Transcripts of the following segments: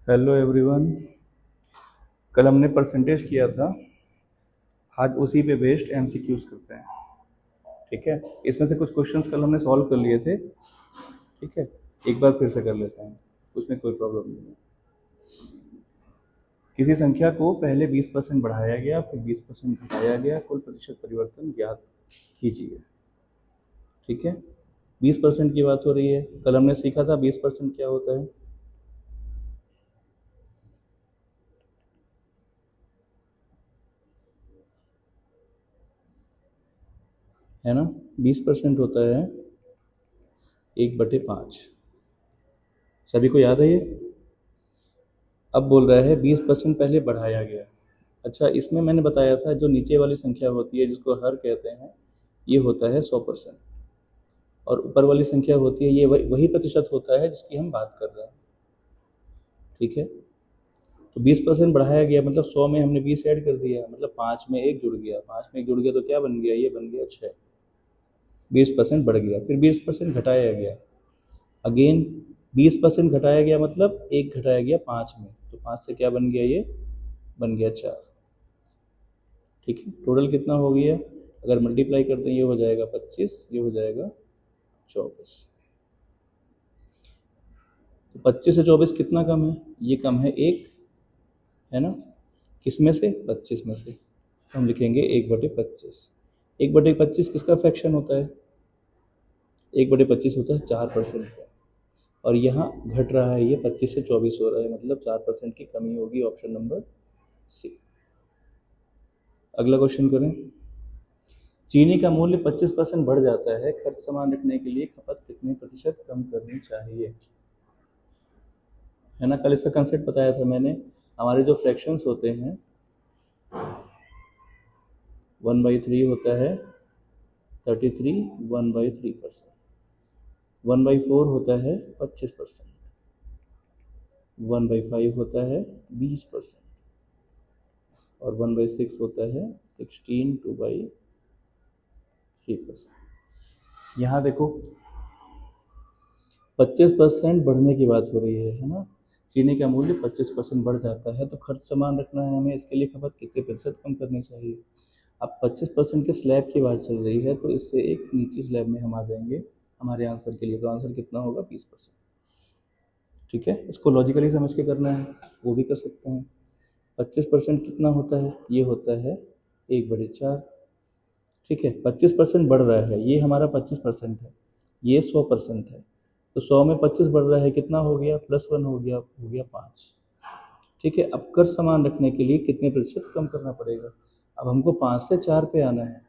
Hello everyone. कल हमने percentage किया था, आज उसी पे बेस्ड एमसीक्यूज करते हैं। ठीक है, इसमें से कुछ क्वेश्चंस कल हमने सॉल्व कर लिए थे। ठीक है, एक बार फिर से कर लेते हैं, उसमें कोई प्रॉब्लम नहीं है। किसी संख्या को पहले 20% बढ़ाया गया, फिर 20% घटाया गया, कुल प्रतिशत परिवर्तन ज्ञात कीजिए। ठीक है, 20% की बात हो रही है। कल हमने सीखा था 20% क्या होता है ना। 20% होता है 1/5। सभी को याद है ये। अब बोल रहा है 20% पहले बढ़ाया गया। अच्छा, इसमें मैंने बताया था जो नीचे वाली संख्या होती है जिसको हर कहते हैं, ये होता है 100%। और ऊपर वाली संख्या होती है, ये वही प्रतिशत होता है जिसकी हम बात कर रहे हैं। ठीक है, तो 20% बढ़ाया गया मतलब 100 में हमने 20 ऐड कर दिया, मतलब 5 में 1 जुड़ गया। 5 में 1 जुड़ गया तो क्या बन गया, ये बन गया 6। 20% बढ़ गया, फिर 20% घटाया गया। अगेन 20% घटाया गया मतलब 1 घटाया गया 5 में, तो 5 से क्या बन गया, ये बन गया 4। ठीक है, टोटल कितना हो गया, अगर मल्टीप्लाई करते हैं ये हो जाएगा 25, ये हो जाएगा 24। तो 25 से 24 कितना कम है, ये कम है 1, है ना। किस में से, 25 में से। हम लिखेंगे 1/25। 1/25 किसका फ्रैक्शन होता है, 1/25 होता है 4% का। और यहाँ घट रहा है, ये 25 से 24 हो रहा है, मतलब 4% की कमी होगी। Option number C. अगला क्वेश्चन करें। चीनी का मूल्य 25% बढ़ जाता है, खर्च समान रखने के लिए खपत कितने प्रतिशत कम करनी चाहिए। है ना, कल इसका कंसेप्ट बताया था मैंने। हमारे जो फ्रैक्शंस होते हैं 1/3 होता है 33, 1/3%। 1/4 होता है 25%। 1/5 होता है 20%। और 1/6 होता है 16 2/3%। यहाँ देखो 25% बढ़ने की बात हो रही है ना। चीनी का मूल्य 25% बढ़ जाता है तो खर्च समान रखना है हमें, इसके लिए खपत कितने प्रतिशत कम करनी चाहिए। अब 25% के स्लैब की बात चल रही है, तो इससे एक नीचे स्लैब में हम आ जाएंगे हमारे आंसर के लिए। तो आंसर कितना होगा, 20%। ठीक है, इसको लॉजिकली समझ के करना है, वो भी कर सकते हैं। 25% कितना होता है, ये होता है 1/4। ठीक है, 25% बढ़ रहा है, ये हमारा 25% है, ये 100% है। तो 100 में 25 बढ़ रहा है, कितना हो गया, +1 हो गया 5। ठीक है, अब कर समान रखने के लिए कितने प्रतिशत कम करना पड़ेगा। अब हमको 5 से 4 पे आना है,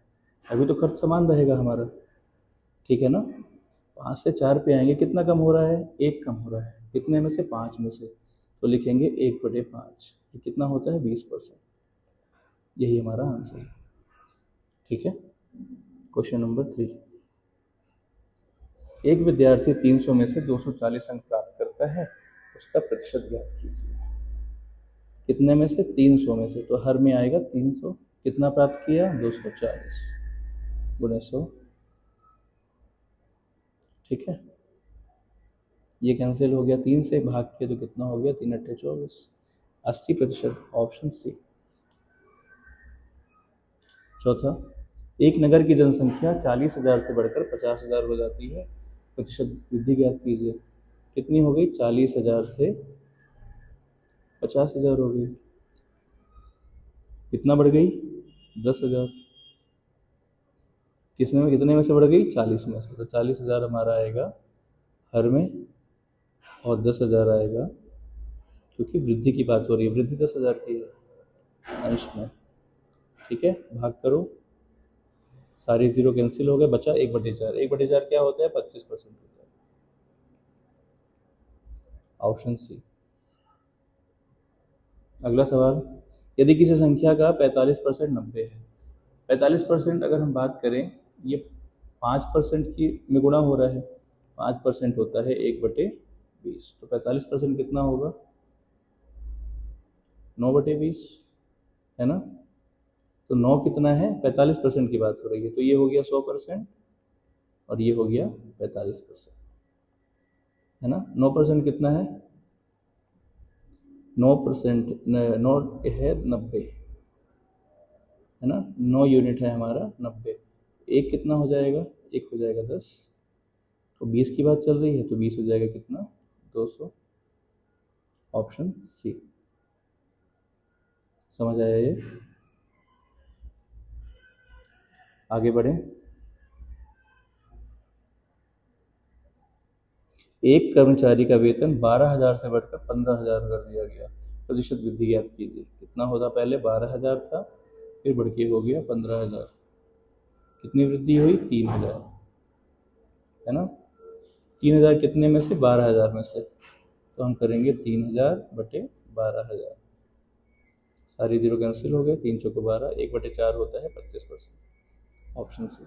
अभी तो खर्च समान रहेगा हमारा। ठीक है ना, 5 से 4 पे आएंगे, कितना कम हो रहा है, 1 कम हो रहा है। कितने में से, 5 में से। तो लिखेंगे 1/5। ये कितना होता है, 20%। यही हमारा आंसर है। ठीक है, क्वेश्चन नंबर 3। एक विद्यार्थी 300 में से 240 अंक प्राप्त करता है, उसका प्रतिशत ज्ञात कीजिए। कितने में से, 300 में से, तो हर में आएगा 300। कितना प्राप्त किया, 240 गुणे 100। ठीक है, ये कैंसिल हो गया, 3 से भाग किया तो कितना हो गया, 3×8 = 24। 80%, ऑप्शन सी। चौथा, एक नगर की जनसंख्या 40,000 से बढ़कर 50,000 हो जाती है, प्रतिशत वृद्धि ज्ञात कीजिए। कितनी हो गई, 40,000 से 50,000 हो गई। कितना बढ़ गई, 10,000। किसने में, कितने में से बढ़ गई, 40 में से। तो 40,000 हमारा आएगा हर में, और 10,000 आएगा, क्योंकि वृद्धि की बात हो रही है, वृद्धि 10,000 की है अंश में। ठीक है, भाग करो, सारे जीरो कैंसिल हो गए, बचा 1/4। 1/4 क्या होता है, 25% होता है। Option C. अगला सवाल, यदि किसी संख्या का 45% 90 है। 45% अगर हम बात करें, ये 5% की में गुणा हो रहा है। 5% होता है 1/20, तो 45% कितना होगा, 9/20, है ना। तो 9 कितना है, 45% की बात हो रही है, तो ये हो गया 100%, और ये हो गया 45%, है ना। 9% कितना है, 9%, 9 है 90, है ना, 9 यूनिट है हमारा 90। एक कितना हो जाएगा, एक हो जाएगा 10, तो 20 की बात चल रही है तो 20 हो जाएगा कितना, 200। Option C. समझ आया ये? आगे बढ़े। एक कर्मचारी का वेतन 12,000 से बढ़कर 15,000 कर दिया गया, प्रतिशत वृद्धि ज्ञात कीजिए। कितना होता, पहले 12,000 था, फिर बढ़ के हो गया 15,000। कितनी वृद्धि हुई, 3,000, है ना। 3,000 कितने में से, 12,000 में से, तो हम करेंगे 3,000 बटे 12,000। सारी जीरो कैंसिल हो गए, 3 चौको 12, 1/4 होता है 25%। Option C.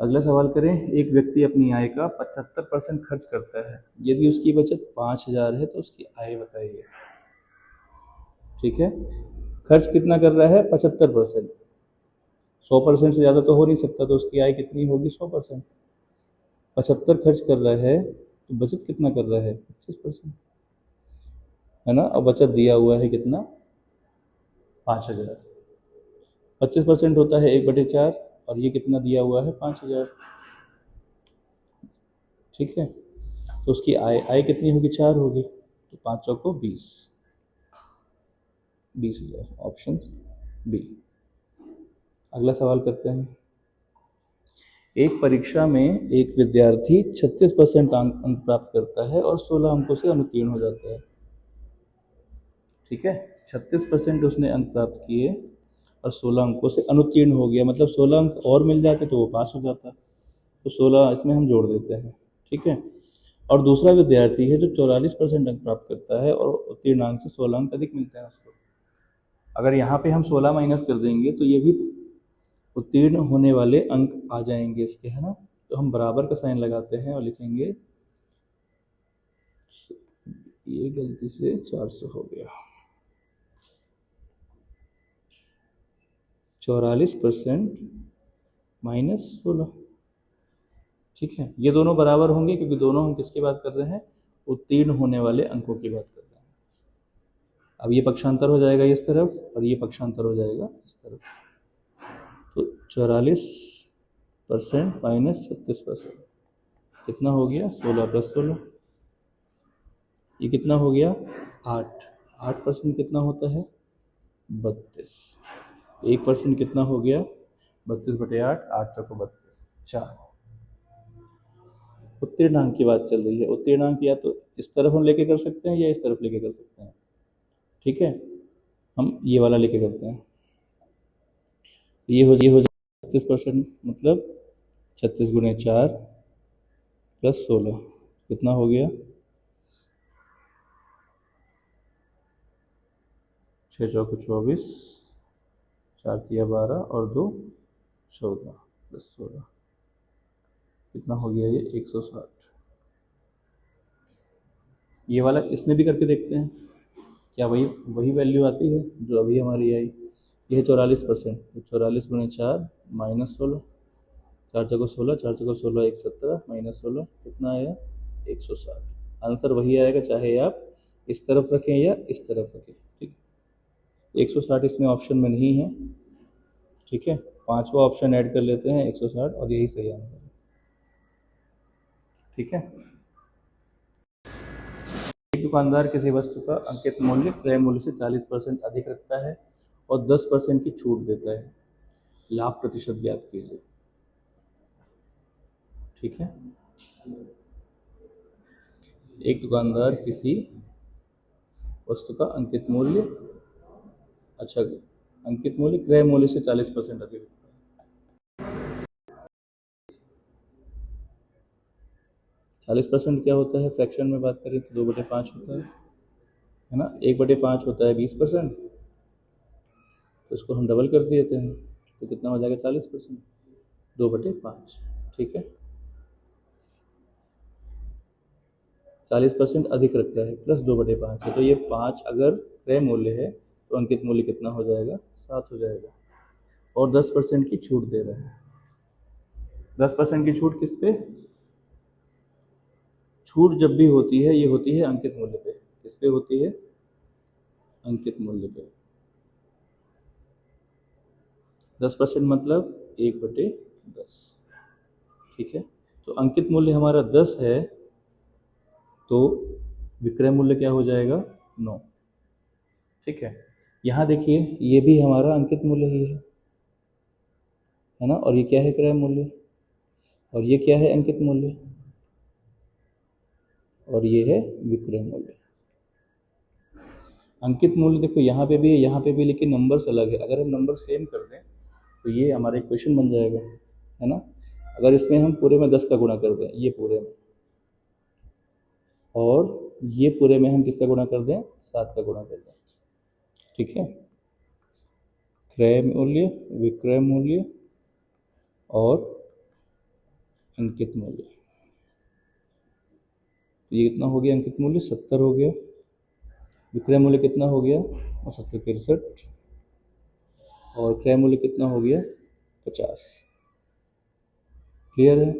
अगला सवाल करें। एक व्यक्ति अपनी आय का 75% खर्च करता है, यदि उसकी बचत 5,000 है तो उसकी आय बताइए। ठीक है, खर्च कितना कर रहा है, 75%। 100% से ज़्यादा तो हो नहीं सकता, तो उसकी आय कितनी होगी, 100%। 75 खर्च कर रहा है तो बचत कितना कर रहा है, 25%, है ना। और बचत दिया हुआ है कितना, 5,000। 25% होता है 1/4, और ये कितना दिया हुआ है, 5,000। ठीक है, तो उसकी आय आय कितनी होगी, 4 होगी, तो 5 चौको 20, 20,000। Option B. अगला सवाल करते हैं। एक परीक्षा में एक विद्यार्थी 36% अंक प्राप्त करता है और 16 अंकों से अनुत्तीर्ण हो जाता है। ठीक है, 36% उसने अंक प्राप्त किए और 16 अंकों से अनुत्तीर्ण हो गया, मतलब 16 अंक और मिल जाते तो वो पास हो जाता, तो 16 इसमें हम जोड़ देते हैं। ठीक है, और दूसरा विद्यार्थी है जो 44% अंक प्राप्त करता है और उत्तीर्ण अंक से 16 अंक अधिक मिलते हैं उसको। अगर यहाँ पे हम 16 माइनस कर देंगे तो ये भी उत्तीर्ण होने वाले अंक आ जाएंगे इसके, है ना। तो हम बराबर का साइन लगाते हैं और लिखेंगे, ये गलती से 400 हो गया, 44% माइनस 16। ठीक है, ये दोनों बराबर होंगे क्योंकि दोनों हम किसकी बात कर रहे हैं, उत्तीर्ण होने वाले अंकों की बात कर रहे हैं। अब ये पक्षांतर हो जाएगा इस तरफ और ये पक्षांतर हो जाएगा इस तरफ, तो 44% माइनस 36% कितना हो गया, 16 + 16, ये कितना हो गया, 8। 8% कितना होता है, 32। 1% कितना हो गया, 32/8, 8 चौको 32, 4। उत्तीर्णांक की बात चल रही है। उत्तीर्णांक या तो इस तरफ हम लेके कर सकते हैं या इस तरफ लेके कर सकते हैं। ठीक है, हम ये वाला लेके करते हैं। ये हो जाए 36%, मतलब 36 × 4 + 16 कितना हो गया, 6 चौको 24, 4 तिया 12 और 2 14 + 16 कितना हो गया, ये 160। ये वाला इसमें भी करके देखते हैं, क्या वही वही वैल्यू आती है जो अभी हमारी आई। ये है 44%, तो 44 × 4 - 16, 4 चौको 16, 4 चौको 16, 117 - 16 कितना आया, 160। आंसर वही आएगा चाहे आप इस तरफ रखें या इस तरफ रखें। ठीक है, 160 इसमें ऑप्शन में नहीं है। ठीक है, पांचवा ऑप्शन ऐड कर लेते हैं 160 और यही सही आंसर है। ठीक है, एक दुकानदार किसी वस्तु का अंकित मूल्य क्रय मूल्य से 40% अधिक रखता है और 10% की छूट देता है, लाभ प्रतिशत ज्ञात कीजिए। ठीक है, एक दुकानदार किसी वस्तु का अंकित मूल्य, अच्छा, अंकित मूल्य क्रय मूल्य से 40% अधिक होता है। 40% क्या होता है, फ्रैक्शन में बात करें तो 2/5 होता है ना। 1/5 होता है 20%, तो इसको हम डबल कर देते हैं तो कितना हो जाएगा, 40%, 2/5। ठीक है, 40% अधिक रखता है प्लस 2/5 है, तो ये 5 अगर क्रय मूल्य है तो अंकित मूल्य कितना हो जाएगा, 7 हो जाएगा। और 10% की छूट दे रहा है। 10% की छूट किस पे, छूट जब भी होती है ये होती है अंकित मूल्य पे। किस पे होती है? अंकित मूल्य पे। 10% मतलब 1/10। ठीक है, तो अंकित मूल्य हमारा 10 है, तो विक्रय मूल्य क्या हो जाएगा? 9। ठीक है, यहाँ देखिए ये भी हमारा अंकित मूल्य ही है ना, और ये क्या है? क्रय मूल्य। और ये क्या है? अंकित मूल्य। और ये है विक्रय मूल्य। अंकित मूल्य देखो यहाँ पे भी है, यहाँ पे भी, लेकिन नंबर्स अलग है। अगर हम नंबर सेम कर दें तो ये हमारा इक्वेशन बन जाएगा, है ना। अगर इसमें हम पूरे में 10 का गुणा कर दें, ये पूरे में, और ये पूरे में हम किसका गुणा कर दें? 7 का गुणा कर दें। ठीक है, क्रय मूल्य, विक्रय मूल्य और अंकित मूल्य। तो ये कितना हो गया? अंकित मूल्य 70 हो गया। विक्रय मूल्य कितना हो गया? 63। और क्रय मूल्य कितना हो गया? 50। क्लियर है?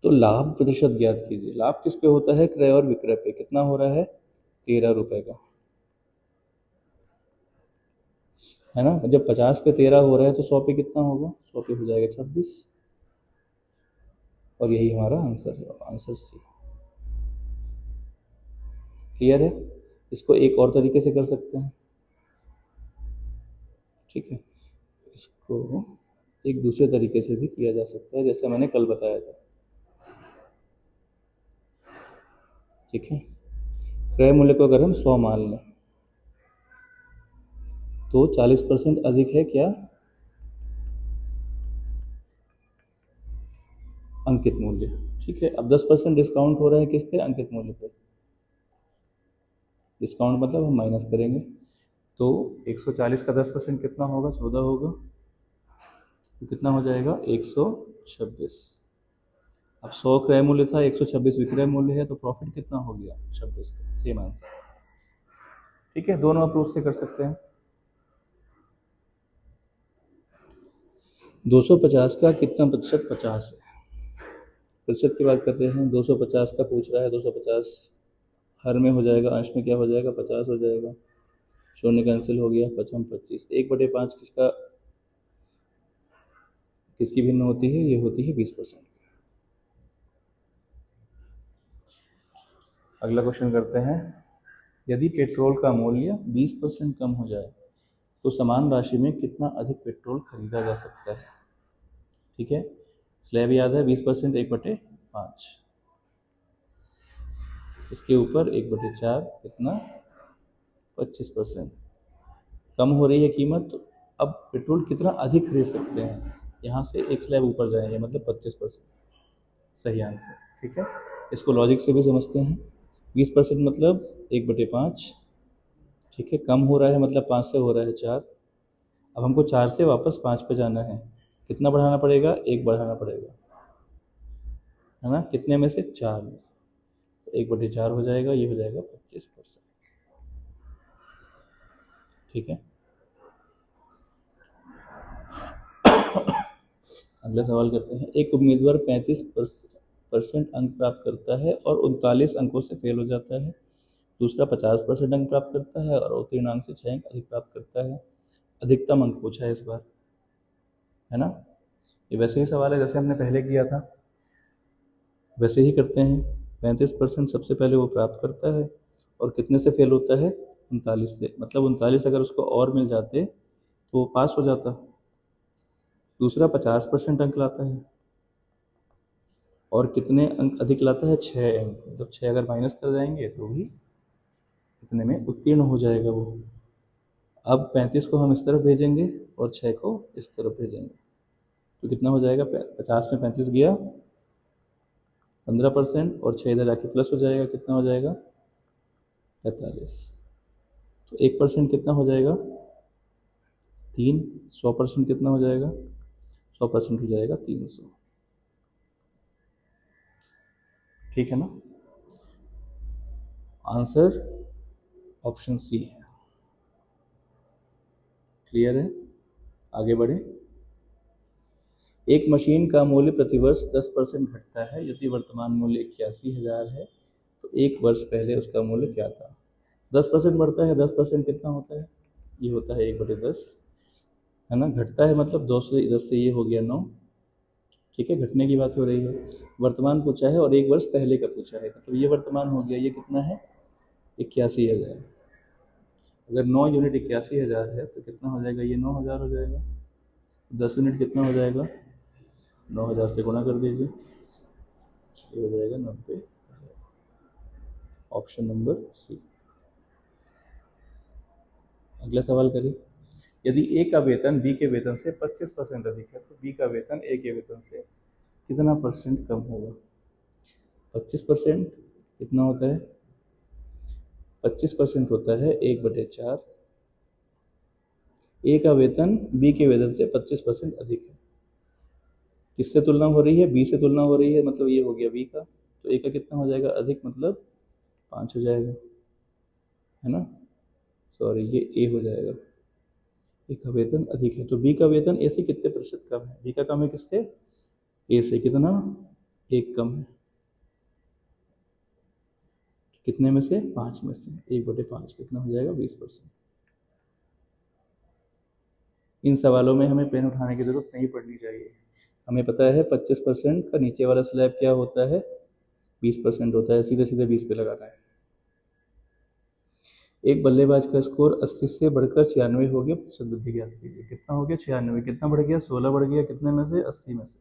तो लाभ प्रतिशत ज्ञात कीजिए। लाभ किस पे होता है? क्रय और विक्रय पे। कितना हो रहा है? 13 रुपए का, है ना। जब 50 पे 13 हो रहा है तो 100 पे कितना होगा? 100 पे हो जाएगा 26। और यही हमारा आंसर है, आंसर सी। क्लियर है? इसको एक और तरीके से कर सकते हैं। ठीक है, इसको एक दूसरे तरीके से भी किया जा सकता है, जैसे मैंने कल बताया था। ठीक है, क्रय मूल्य को अगर हम 100 मान लें तो 40% अधिक है क्या? अंकित मूल्य। ठीक है, अब 10% डिस्काउंट हो रहा है किस पे? अंकित मूल्य पे। डिस्काउंट मतलब हम माइनस करेंगे, तो 140 का 10% कितना होगा? 14 होगा। तो कितना हो जाएगा? 126। अब 100 क्रय मूल्य था, 126 विक्रय मूल्य है, तो प्रॉफिट कितना हो गया? 26 का। Same answer. ठीक है, दोनों अप्रोच से कर सकते हैं। 250 का कितना प्रतिशत? 50 है। प्रतिशत की बात करते हैं, 250 का पूछ रहा है। 250 हर में हो जाएगा, अंश में क्या हो जाएगा? 50 हो जाएगा। शून्य कैंसिल हो गया, 25। 1/5 किसका, किसकी भिन्न होती है? ये होती है 20%। अगला क्वेश्चन करते हैं। यदि पेट्रोल का मूल्य 20% कम हो जाए तो समान राशि में कितना अधिक पेट्रोल खरीदा जा सकता है? ठीक है, स्लैब याद है, 20% 1/5। इसके ऊपर 1/4 कितना? 25%। कम हो रही है कीमत, तो अब पेट्रोल कितना अधिक खरीद सकते हैं? यहाँ से एक स्लैब ऊपर जाएंगे, मतलब 25%। सही आंसर। ठीक है, इसको लॉजिक से भी समझते हैं। 20% मतलब 1/5। ठीक है, कम हो रहा है मतलब 5 से हो रहा है 4। अब हमको 4 से वापस 5 पे जाना है, कितना बढ़ाना पड़ेगा? 1 बढ़ाना पड़ेगा, है ना। कितने में से? 4 में से। तो 1/4 हो जाएगा, ये हो जाएगा 25%। ठीक है, अगला सवाल करते हैं। एक उम्मीदवार 35% अंक प्राप्त करता है और 39 अंकों से फेल हो जाता है। दूसरा 50% अंक प्राप्त करता है और उत्तीर्ण अंक से 6 अंक अधिक प्राप्त करता है। अधिकतम अंक पूछा है इस बार, है ना। ये वैसे ही सवाल है जैसे हमने पहले किया था, वैसे ही करते हैं। 35% सबसे पहले वो प्राप्त करता है और कितने से फेल होता है? 39 से। मतलब 39 अगर उसको और मिल जाते तो वो पास हो जाता। दूसरा 50% अंक लाता है और कितने अंक अधिक लाता है? 6 अंक। मतलब 6 अगर माइनस कर जाएंगे तो भी इतने में उत्तीर्ण हो जाएगा वो। अब 35 को हम इस तरफ भेजेंगे और 6 को इस तरफ भेजेंगे, तो कितना हो जाएगा? 50 में 35 गया, 15%, और 6 इधर जाके प्लस हो जाएगा, कितना हो जाएगा? 45। तो 1% कितना हो जाएगा? 3। 100% कितना हो जाएगा? 100% हो जाएगा 300। ठीक है ना, आंसर ऑप्शन सी है। क्लियर है? आगे बढ़े। एक मशीन का मूल्य प्रतिवर्ष 10% घटता है। यदि वर्तमान मूल्य 81,000 है तो 1 वर्ष पहले उसका मूल्य क्या था। 10% बढ़ता है, 10% कितना होता है, ये होता है 1/10, है ना। घटता है मतलब 2 से 10 से ये हो गया 9, ठीक है, घटने की बात हो रही है। वर्तमान पूछा है और 1 वर्ष पहले का पूछा है, मतलब ये वर्तमान हो गया, ये कितना है 81,000। अगर 9 यूनिट 81,000 है तो कितना हो जाएगा, ये 9,000 हो जाएगा। 10 यूनिट कितना हो जाएगा, 9,000 से गुणा कर दीजिए, ये हो जाएगा 90। Option number C. अगला सवाल करिए। यदि ए का वेतन बी के वेतन से 25% अधिक है तो बी का वेतन ए के वेतन से कितना परसेंट कम होगा। 25% कितना होता है, 25% होता है 1/4। ए का वेतन बी के वेतन से 25% अधिक है, किससे तुलना हो रही है, बी से तुलना हो रही है, मतलब ये हो गया बी का, तो ए का कितना हो जाएगा अधिक, मतलब 5 हो जाएगा, है ना। सॉरी, ये ए हो जाएगा, ए का वेतन अधिक है तो बी का वेतन ए से कितने प्रतिशत कम है, बी का कम है किससे, ए से, कितना, 1 कम है, कितने में से, 5 में से, 1/5 कितना हो जाएगा, 20%। इन सवालों में हमें पेन उठाने की जरूरत नहीं पड़नी चाहिए, हमें पता है 25% का नीचे वाला स्लैब क्या होता है, 20% होता है, सीधे सीधे 20 पे लगाना है। एक बल्लेबाज का स्कोर 80 से बढ़कर 96 हो गया, प्रतिशत वृद्धि ज्ञात कीजिए। कितना हो गया, 96, कितना बढ़ गया, 16 बढ़ गया, कितने में से, 80 में से।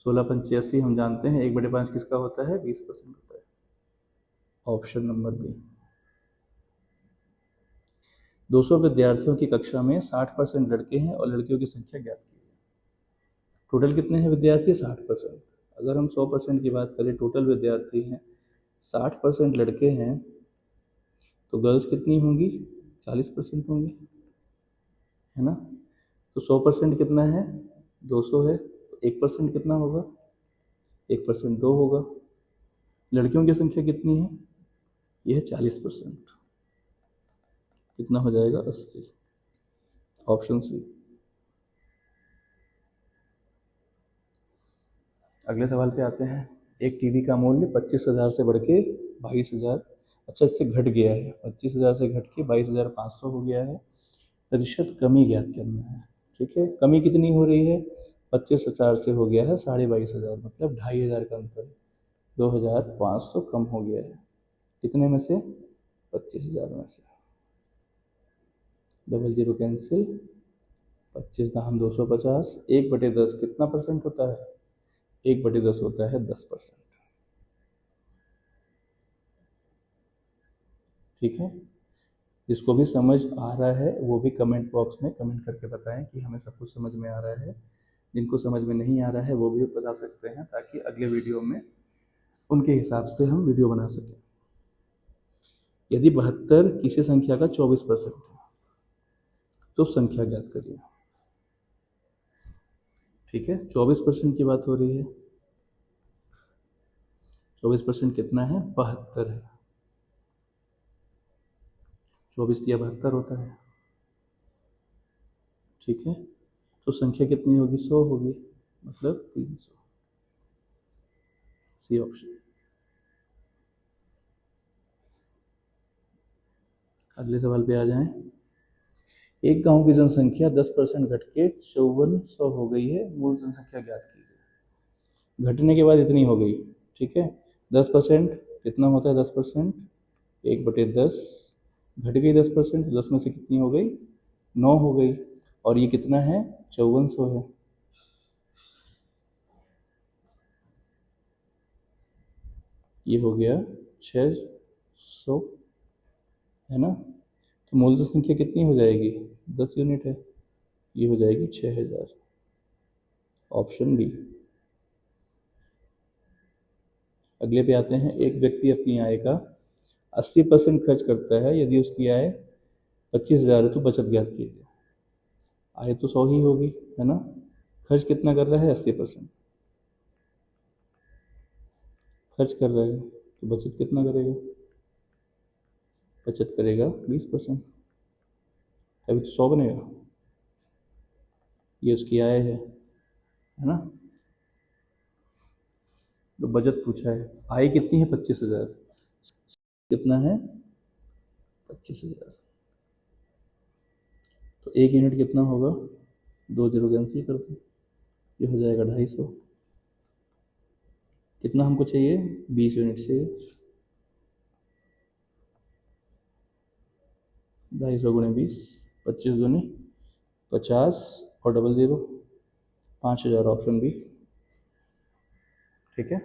16 पंचे 80, हम जानते हैं 1/5 किसका होता है, 20% होता है। Option number B. 200 विद्यार्थियों की कक्षा में 60% लड़के हैं और लड़कियों की संख्या ज्ञात कीजिए। टोटल कितने हैं विद्यार्थी, 60%। अगर हम 100% की बात करें, टोटल विद्यार्थी हैं 60% लड़के हैं, तो गर्ल्स कितनी होंगी, 40% होंगी, है ना। तो 100% कितना है, 200 है, तो 1% कितना होगा, 1% 2 होगा। लड़कियों की संख्या कितनी है, यह है 40%, कितना हो जाएगा, 80। Option C. अगले सवाल पे आते हैं। एक टीवी का मूल्य 25,000 से बढ़ के 22,000, अच्छा इससे घट गया है, 25,000 से घट के 22,500 हो गया है, प्रतिशत कमी ज्ञात करना है, ठीक है। कमी कितनी हो रही है, 25,000 से हो गया है 22,500, मतलब 2,500 का अंतर, 2,500 कम हो गया है, कितने में से, 25,000 में से। डबल जीरो कैंसिल, 25 दाम 250, 1/10 कितना परसेंट होता है, 1/10 होता है 10%, ठीक है। जिसको भी समझ आ रहा है वो भी कमेंट बॉक्स में कमेंट करके बताएं कि हमें सब कुछ समझ में आ रहा है। जिनको समझ में नहीं आ रहा है वो भी बता सकते हैं, ताकि अगले वीडियो में उनके हिसाब से हम वीडियो बना सकें। यदि 72 किसी संख्या का 24% है तो संख्या ज्ञात करिए, ठीक है। 24% की बात हो रही है, 24% कितना है, 72 है, 24 या 72 होता है, ठीक है। तो संख्या कितनी होगी, 100 होगी, मतलब 300, सी ऑप्शन। अगले सवाल पे आ जाएं। एक गांव की जनसंख्या 10% घट के 5400 हो गई है, मूल जनसंख्या ज्ञात कीजिए। घटने के बाद इतनी हो गई, ठीक है। 10% कितना होता है, 10%, 1/10, घट गई 10%, 10 में से कितनी हो गई, 9 हो गई, और ये कितना है, 5400 है, ये हो गया 600, है ना। तो मूल जनसंख्या कितनी हो जाएगी, 10 यूनिट है, ये हो जाएगी 6000। Option D. अगले पे आते हैं। एक व्यक्ति अपनी आय का 80% खर्च करता है, यदि उसकी आय 25,000 है तो बचत ज्ञात कीजिए। आय तो 100 ही होगी, है ना। खर्च कितना कर रहा है, 80% खर्च कर रहा है, तो बचत कितना करेगा, बचत करेगा 20%, तभी तो 100 बनेगा, ये उसकी आय है ना। तो बचत पूछा है, आय कितनी है 25,000, कितना है 25,000, तो 1 यूनिट कितना होगा, 2 जीरो कैंसिल कर दो, ये हो जाएगा 250। कितना हमको चाहिए, 20 यूनिट चाहिए, 250 गुणे 20, 25 दूनी 50 और डबल ज़ीरो 5,000, ऑप्शन बी। ठीक है,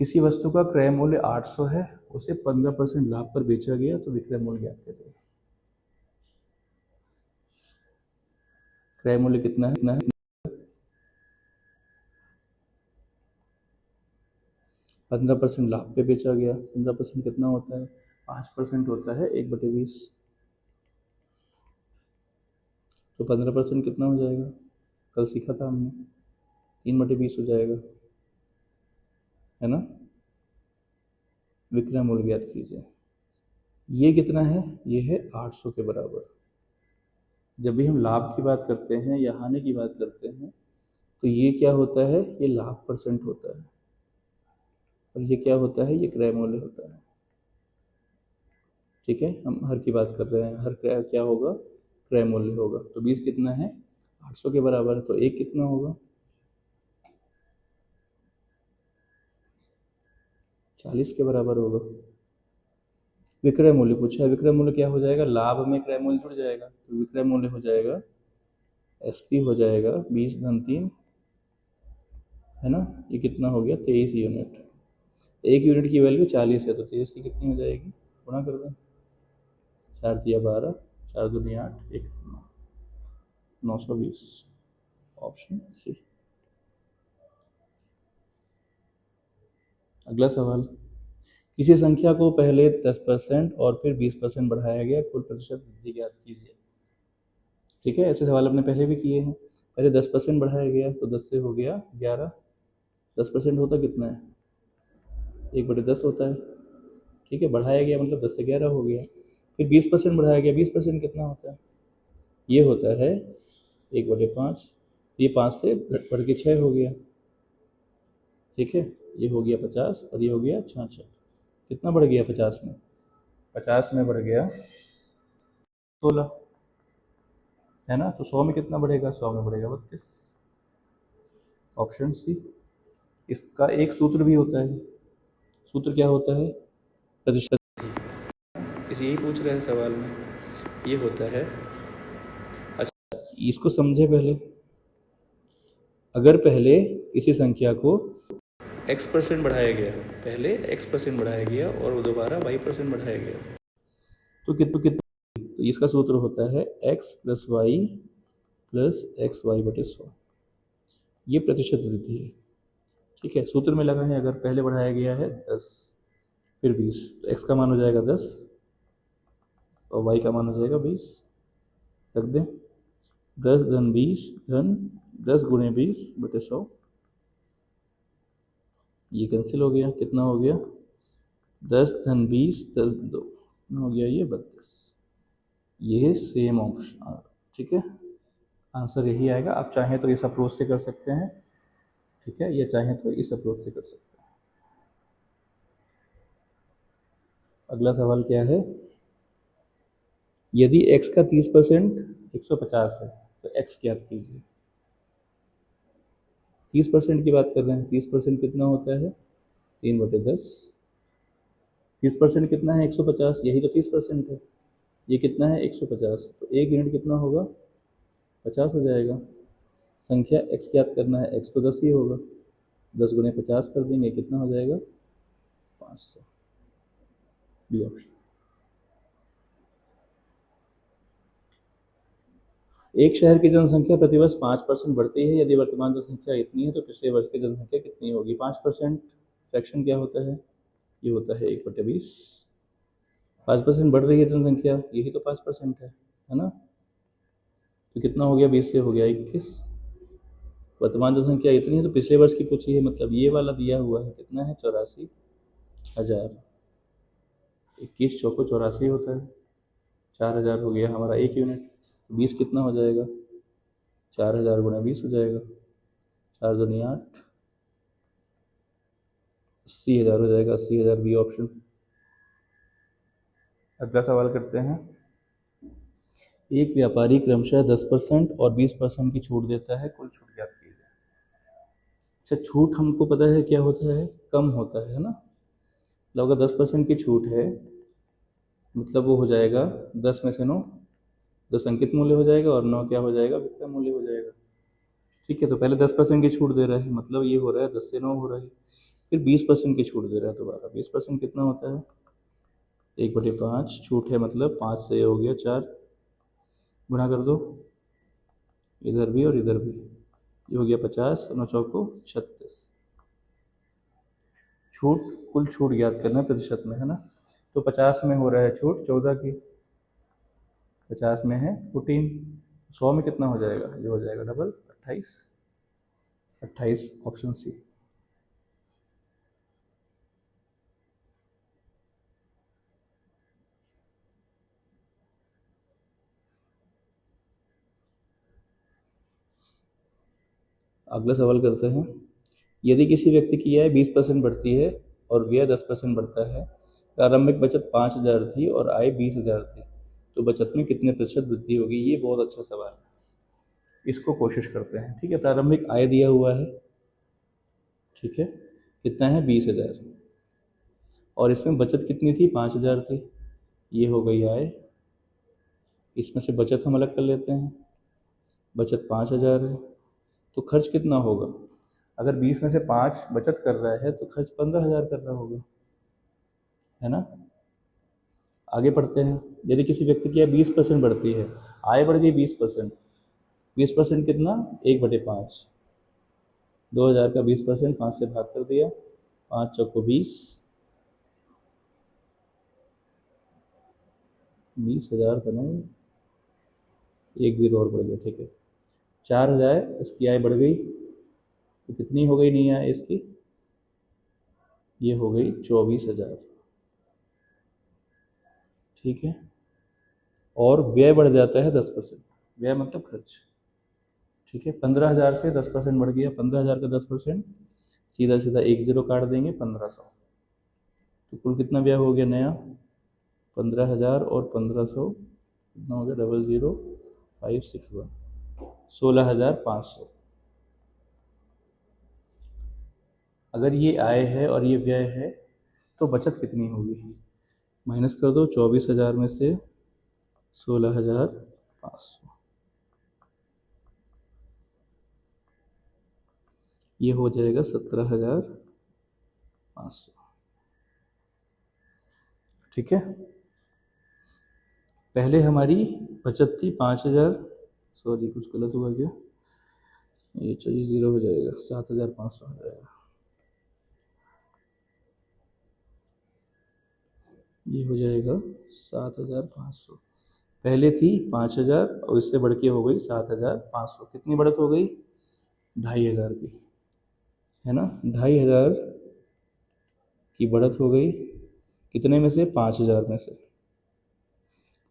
किसी वस्तु का क्रय मूल्य 800 है, उसे 15% लाभ पर बेचा गया, तो विक्रय मूल्य ज्ञात करें। क्रय मूल्य कितना है 15% लाभ पे बेचा गया, 15% कितना होता है, 5% होता है 1/20, तो 15% कितना हो जाएगा, कल सीखा था हमने, 3/20 हो जाएगा, है ना। विक्रय मूल्य ज्ञात कीजिए, ये कितना है, ये है 800 के बराबर। जब भी हम लाभ की बात करते हैं या हानि की बात करते हैं, तो ये क्या होता है, ये लाभ परसेंट होता है, और ये क्या होता है, ये क्रय मूल्य होता है। ठीक है, हम हर की बात कर रहे हैं, हर क्रय क्या होगा, क्रय मूल्य होगा। तो 20 कितना है, 800 के बराबर है, तो 1 कितना होगा, 40 के बराबर होगा। विक्रय मूल्य पूछा है, विक्रय मूल्य क्या हो जाएगा, लाभ में क्रय मूल्य जुड़ जाएगा, तो विक्रय मूल्य हो जाएगा एसपी हो जाएगा 20 धन 3, है ना, ये कितना हो गया 23 यूनिट। 1 यूनिट की वैल्यू 40 है, तो 23 की कितनी हो जाएगी, गुणा कर दें, 4 दिया 12, 4 दूनी 8, 1 920, ऑप्शन सी। अगला सवाल, किसी संख्या को पहले 10% और फिर 20% बढ़ाया गया, कुल प्रतिशत वृद्धि ज्ञात कीजिए। ठीक है, ऐसे सवाल अपने पहले भी किए हैं। पहले 10% बढ़ाया गया, तो 10 से हो गया 11, 10% होता कितना है, 1/10 होता है। ठीक है, बढ़ाया गया मतलब 10 से 11 हो गया। फिर 20% बढ़ाया गया, 20% कितना होता है, ये होता है 1/5, ये 5 से बढ़ के 6 हो गया। ठीक है, ये हो गया 50 और ये हो गया 66, कितना बढ़ गया 50 में, 50 में बढ़ गया 16, है ना। तो 100 में कितना बढ़ेगा, 100 में बढ़ेगा 32, ऑप्शन सी। इसका एक सूत्र भी होता है, सूत्र क्या होता है, प्रतिशत, इसे यही पूछ रहे हैं सवाल में, ये होता है। अच्छा, इसको समझे पहले, अगर पहले किसी संख्या को x% बढ़ाया गया, पहले x% बढ़ाया गया और दोबारा y% बढ़ाया गया, तो कितना, तो इसका सूत्र होता है x + y + xy/100, ये प्रतिशत वृद्धि है। ठीक है, सूत्र में लगा है, अगर पहले बढ़ाया गया है 10 फिर 20, तो x का मान हो जाएगा 10 और y का मान हो जाएगा 20, रख दें, 10 धन 20 धन 10 गुणे 20/100, ये कैंसिल हो गया, कितना हो गया, 10 धन 20 10 2 हो गया, ये 32, ये सेम ऑप्शन। ठीक है, आंसर यही आएगा। आप चाहें तो इस अप्रोच से कर सकते हैं, ठीक है, या चाहें तो इस अप्रोच से कर सकते हैं। अगला सवाल क्या है, यदि x का 30% 150 है, तो x ज्ञात कीजिए। 30% की बात कर रहे हैं, 30% कितना होता है, 3/10, 30% कितना है 150, यही तो 30% है, ये कितना है 150, तो 1 यूनिट कितना होगा, 50 हो जाएगा। संख्या x ज्ञात करना है, x तो 10 ही होगा, 10 गुणे 50 कर देंगे, कितना हो जाएगा 500, बी ऑप्शन। एक शहर की जनसंख्या प्रतिवर्ष 5% बढ़ती है, यदि वर्तमान जनसंख्या इतनी है तो पिछले वर्ष की जनसंख्या कितनी होगी। 5% फ्रैक्शन क्या होता है, ये होता है 1/20, 5% बढ़ रही है जनसंख्या, यही तो 5% है ना। तो कितना हो गया, 20 से हो गया 21, वर्तमान जनसंख्या इतनी है तो पिछले वर्ष की पूछी है, मतलब ये वाला दिया हुआ है, कितना है 84,000, 21 चौको 84 होता है, 4,000 हो गया हमारा 1 यूनिट। 20 कितना हो जाएगा, 4000 गुणा 20 हो जाएगा, 4 दूनी 8, 80,000 हो जाएगा, 80,000 बी ऑप्शन। अगला सवाल करते हैं। एक व्यापारी क्रमशः 10% और 20% की छूट देता है, कुल छूट ज्ञात कीजिए। अच्छा, छूट हमको पता है क्या होता है, कम होता है ना। मतलब अगर 10% की छूट है मतलब वो हो जाएगा 10 में से 9, 10 अंकित मूल्य हो जाएगा और 9 क्या हो जाएगा, विक्रय मूल्य हो जाएगा। ठीक है, तो पहले 10% की छूट दे रहा है, मतलब ये हो रहा है 10 से 9 हो रहा है। फिर 20% की छूट दे रहा है दोबारा। 20% कितना होता है, 1/5 छूट है, मतलब 5 से ये हो गया 4, गुणा कर दो इधर भी और इधर भी, ये हो गया 50, 9 चौको 36। छूट, कुल छूट ज्ञात करना है प्रतिशत में, है ना। तो 50 में हो रहा है छूट 14 की, 50 में है 14, 100 में कितना हो जाएगा, ये हो जाएगा डबल 28, 28 ऑप्शन सी। अगला सवाल करते हैं। यदि किसी व्यक्ति की आय 20% बढ़ती है और व्यय 10% बढ़ता है, प्रारंभिक बचत 5,000 थी और आय 20,000 थी, तो बचत में कितने प्रतिशत वृद्धि होगी। ये बहुत अच्छा सवाल है, इसको कोशिश करते हैं। ठीक है, प्रारंभिक आय दिया हुआ है, ठीक है, कितना है 20,000, और इसमें बचत कितनी थी, 5,000 थी। ये हो गई आय, इसमें से बचत हम अलग कर लेते हैं, बचत 5,000 है। तो खर्च कितना होगा, अगर 20 में से 5 बचत कर रहा है तो खर्च 15,000 कर रहा होगा, है ना। आगे पढ़ते हैं। यदि किसी व्यक्ति की आय 20% बढ़ती है, आय बढ़ गई 20%, 20% कितना, 1/5, 2,000 का 20% 5 से भाग कर दिया, 5 चौको 20, 20,000 का नहीं, 1 0 और बढ़ गया, ठीक है। 4,000 इसकी आय बढ़ गई, तो कितनी हो गई नहीं आय इसकी, ये हो गई 24,000, ठीक है। और व्यय बढ़ जाता है 10%, व्यय मतलब खर्च, ठीक है। 15,000 से 10% बढ़ गया, 15,000 का 10%, सीधा सीधा 1 0 काट देंगे, 1500। तो कुल कितना व्यय हो गया नया, 15,000 और 1500 कितना हो गया, 00561, 16,500। अगर ये आय है और ये व्यय है तो बचत कितनी होगी, माइनस कर दो 24,000 में से 16,500, ये हो जाएगा 17,500, ठीक है। पहले हमारी बचत थी 5,000, सॉरी कुछ गलत हुआ क्या, ये चाहिए 0 हो जाएगा, 7,500 हो जाएगा, ये हो जाएगा 7,500। पहले थी 5,000 और इससे बढ़ के हो गई 7,500, कितनी बढ़त हो गई, 2,500 की, है ना। 2,500 की बढ़त हो गई, कितने में से, 5,000 में से।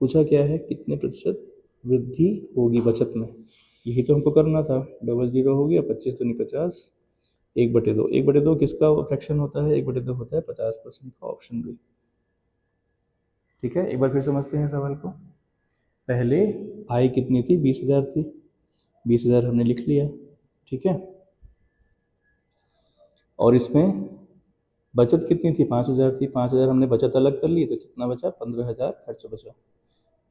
पूछा क्या है, कितने प्रतिशत वृद्धि होगी बचत में, यही तो हमको करना था। 00 हो गया, 25 दूनी 50, 1/2, 1/2 किसका फ्रैक्शन होता है, 1/2 होता है 50% का, ऑप्शन बी, ठीक है। एक बार फिर समझते हैं सवाल को। पहले आय कितनी थी, 20,000 थी, 20,000 हमने लिख लिया, ठीक है। और इसमें बचत कितनी थी, 5,000 थी, 5,000 हमने बचत अलग कर ली, तो कितना बचा, 15,000 खर्च बचा,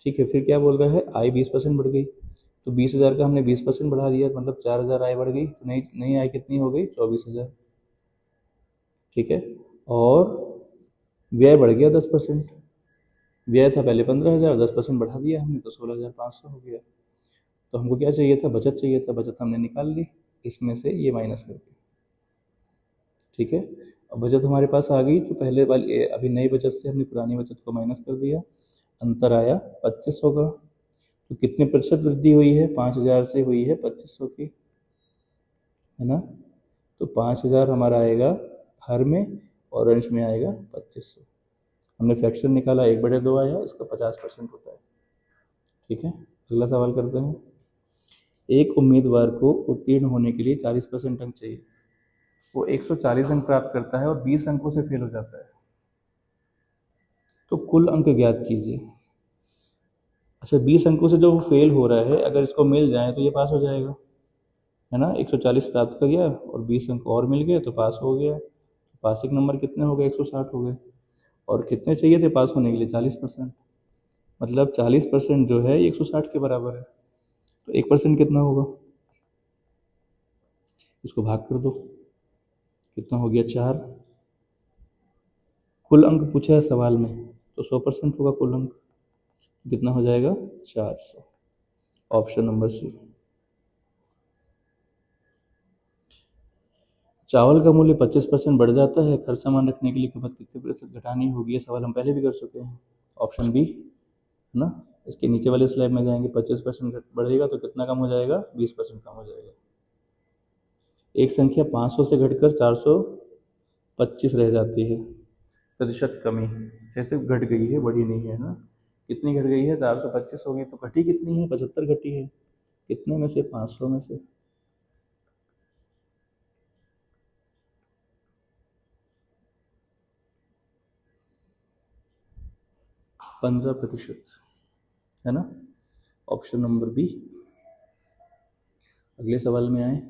ठीक है। फिर क्या बोल रहा है, आय 20% बढ़ गई, तो 20,000 का हमने 20% बढ़ा दिया, मतलब 4,000 आय बढ़ गई, तो नई नई आय कितनी हो गई, 24,000, ठीक है। और व्यय बढ़ गया 10%, व्यय था पहले 15,000, 10% बढ़ा दिया हमने तो 16,500 हो गया। तो हमको क्या चाहिए था, बचत चाहिए था, बचत हमने निकाल ली इसमें से ये माइनस करके, ठीक है। अब बचत हमारे पास आ गई, तो पहले वाली अभी नई बचत से हमने पुरानी बचत को माइनस कर दिया, अंतर आया 2,500 का। तो कितने प्रतिशत वृद्धि हुई है, 5,000 से हुई है 2,500 की, है ना। तो 5,000 हमारा आएगा हर में और अंश में आएगा 2,500। हमने फ्रैक्शन निकाला, 1/2 आया, इसका 50% होता है, ठीक है। अगला सवाल करते हैं। एक उम्मीदवार को उत्तीर्ण होने के लिए 40% अंक चाहिए। वो 140 अंक प्राप्त करता है और 20 अंकों से फेल हो जाता है, तो कुल अंक ज्ञात कीजिए। अच्छा, 20 अंकों से जो फेल हो रहा है, अगर इसको मिल जाए तो ये पास हो जाएगा, है ना। 140 प्राप्त कर गया और 20 अंक और मिल गए तो पास हो गया। पासिंग नंबर कितने हो गए? 160 हो गए। और कितने चाहिए थे पास होने के लिए? 40%। मतलब 40% जो है 160 के बराबर है। तो 1% कितना होगा? इसको भाग कर दो, कितना हो गया? 4। कुल अंक पूछा है सवाल में, तो 100% होगा कुल अंक। कितना हो जाएगा? 400। Option number C. चावल का मूल्य 25% बढ़ जाता है, खर्च सामान रखने के लिए खपत कितने प्रतिशत घटानी होगी? ये सवाल हम पहले भी कर चुके हैं। ऑप्शन बी, है ना। इसके नीचे वाले स्लाइड में जाएंगे, 25% बढ़ेगा तो कितना कम हो जाएगा? 20% कम हो जाएगा। एक संख्या 500 से घटकर 425 रह जाती है, प्रतिशत कमी जैसे घट गई है, बढ़ी नहीं है ना। कितनी घट गई है? 425 हो गई, तो घटी कितनी है? 75 घटी है। कितने में से? 500 में से। 15%, है ना। Option number B. अगले सवाल में आए।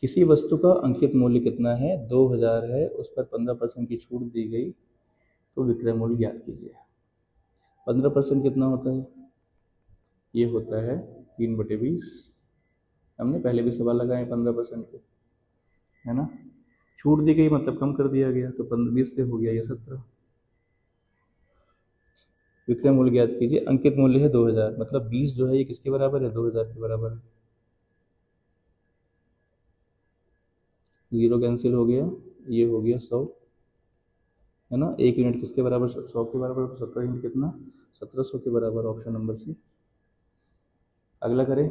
किसी वस्तु का अंकित मूल्य कितना है? 2000 है, उस पर 15% की छूट दी गई, तो विक्रय मूल्य ज्ञात कीजिए। 15% कितना होता है? ये होता है 3/20। हमने पहले भी सवाल लगाए 15% के, है ना। छूट दी गई मतलब कम कर दिया गया, तो 20 से हो गया ये 17। विक्रय मूल्य ज्ञात कीजिए। अंकित मूल्य है 2000, मतलब 20 जो है ये किसके बराबर है? 2000 के बराबर है। जीरो कैंसिल हो गया, ये हो गया 100, है ना। 1 यूनिट किसके बराबर? 100 के बराबर, तो 17 यूनिट कितना? 1700 के बराबर। Option number C. अगला करें।